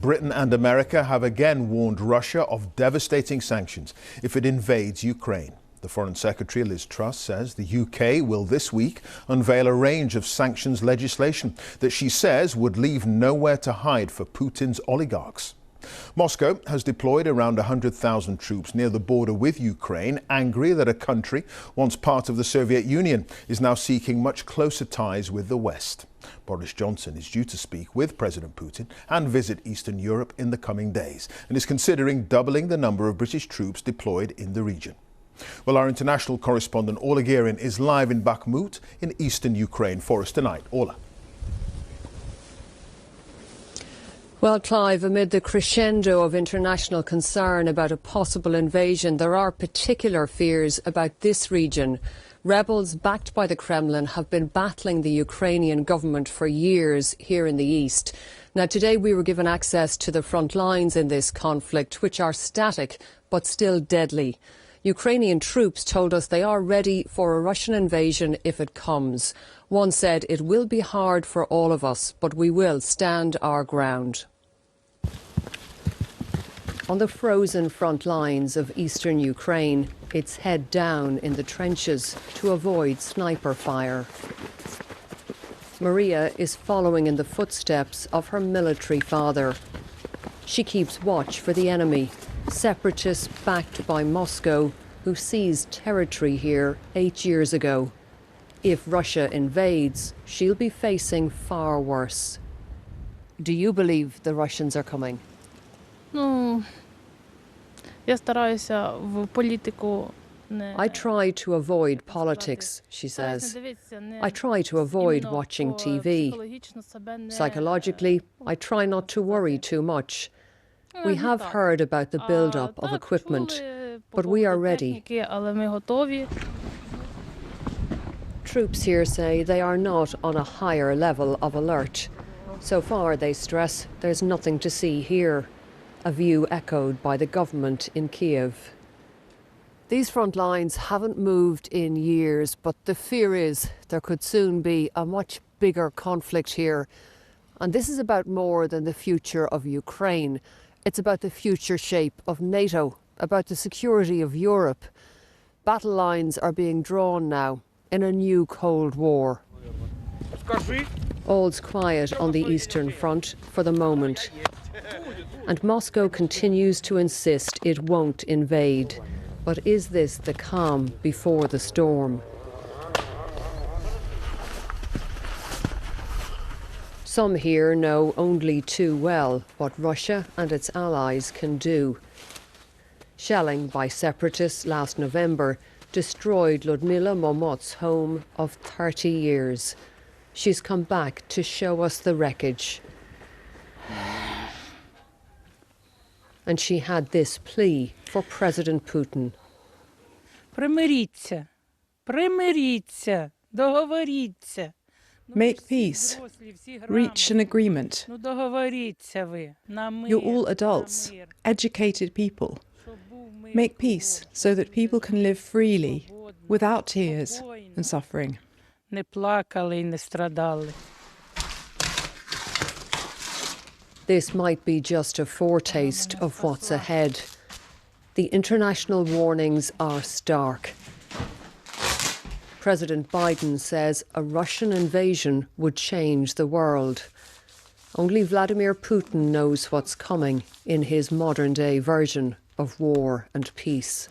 Britain and America have again warned Russia of devastating sanctions if it invades Ukraine. The Foreign Secretary, Liz Truss, says the UK will this week unveil a range of sanctions legislation that she says would leave nowhere to hide for Putin's oligarchs. Moscow has deployed around 100,000 troops near the border with Ukraine, angry that a country once part of the Soviet Union is now seeking much closer ties with the West. Boris Johnson is due to speak with President Putin and visit Eastern Europe in the coming days and is considering doubling the number of British troops deployed in the region. Well, our international correspondent Orla Guerin is live in Bakhmut in eastern Ukraine for us tonight. Orla. Well, Clive, amid the crescendo of international concern about a possible invasion, there are particular fears about this region. Rebels backed by the Kremlin have been battling the Ukrainian government for years here in the east. Now, today we were given access to the front lines in this conflict, which are static but still deadly. Ukrainian troops told us they are ready for a Russian invasion if it comes. One said, "It will be hard for all of us, but we will stand our ground." On the frozen front lines of eastern Ukraine, it's head down in the trenches to avoid sniper fire. Maria is following in the footsteps of her military father. She keeps watch for the enemy, separatists backed by Moscow, who seized territory here 8 years ago. If Russia invades, she'll be facing far worse. Do you believe the Russians are coming? I try to avoid politics, she says. I try to avoid watching TV. Psychologically, I try not to worry too much. We have heard about the build-up of equipment, but we are ready. Troops here say they are not on a higher level of alert. So far, they stress, there's nothing to see here. A view echoed by the government in Kiev. These front lines haven't moved in years, but the fear is there could soon be a much bigger conflict here. And this is about more than the future of Ukraine. It's about the future shape of NATO, about the security of Europe. Battle lines are being drawn now in a new Cold War. All's quiet on the Eastern Front for the moment. And Moscow continues to insist it won't invade. But is this the calm before the storm? Some here know only too well what Russia and its allies can do. Shelling by separatists last November destroyed Ludmila Momot's home of 30 years. She's come back to show us the wreckage. And she had this plea for President Putin. Примиріться, примиріться, договоріться. Make peace. Reach an agreement. You're all adults, educated people. Make peace so that people can live freely, without tears and suffering. Не плакали і не страдали. This might be just a foretaste of what's ahead. The international warnings are stark. President Biden says a Russian invasion would change the world. Only Vladimir Putin knows what's coming in his modern-day version of war and peace.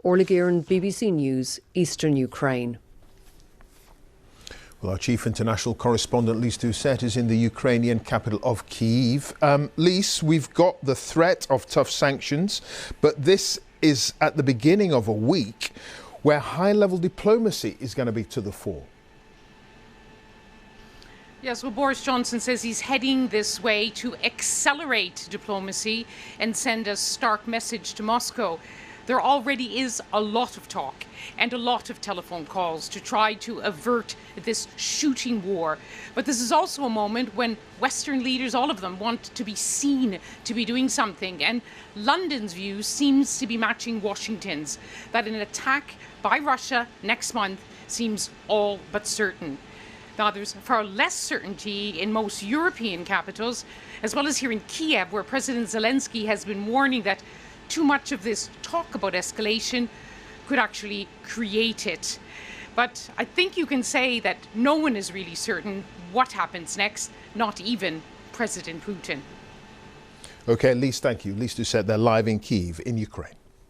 Orla Guerin, BBC News, Eastern Ukraine. Well, our chief international correspondent, Lise Doucette, is in the Ukrainian capital of Kyiv. Lise, we've got the threat of tough sanctions, but this is at the beginning of a week where high-level diplomacy is going to be to the fore. Yes, well, Boris Johnson says he's heading this way to accelerate diplomacy and send a stark message to Moscow. There already is a lot of talk and a lot of telephone calls to try to avert this shooting war. But this is also a moment when Western leaders, all of them, want to be seen to be doing something. And London's view seems to be matching Washington's, that an attack by Russia next month seems all but certain. Now, there's far less certainty in most European capitals, as well as here in Kiev, where President Zelensky has been warning that too much of this talk about escalation could actually create it. But I think you can say that no one is really certain what happens next, not even President Putin. Okay, Lise, thank you. Lise Doucette, they're live in Kyiv in Ukraine.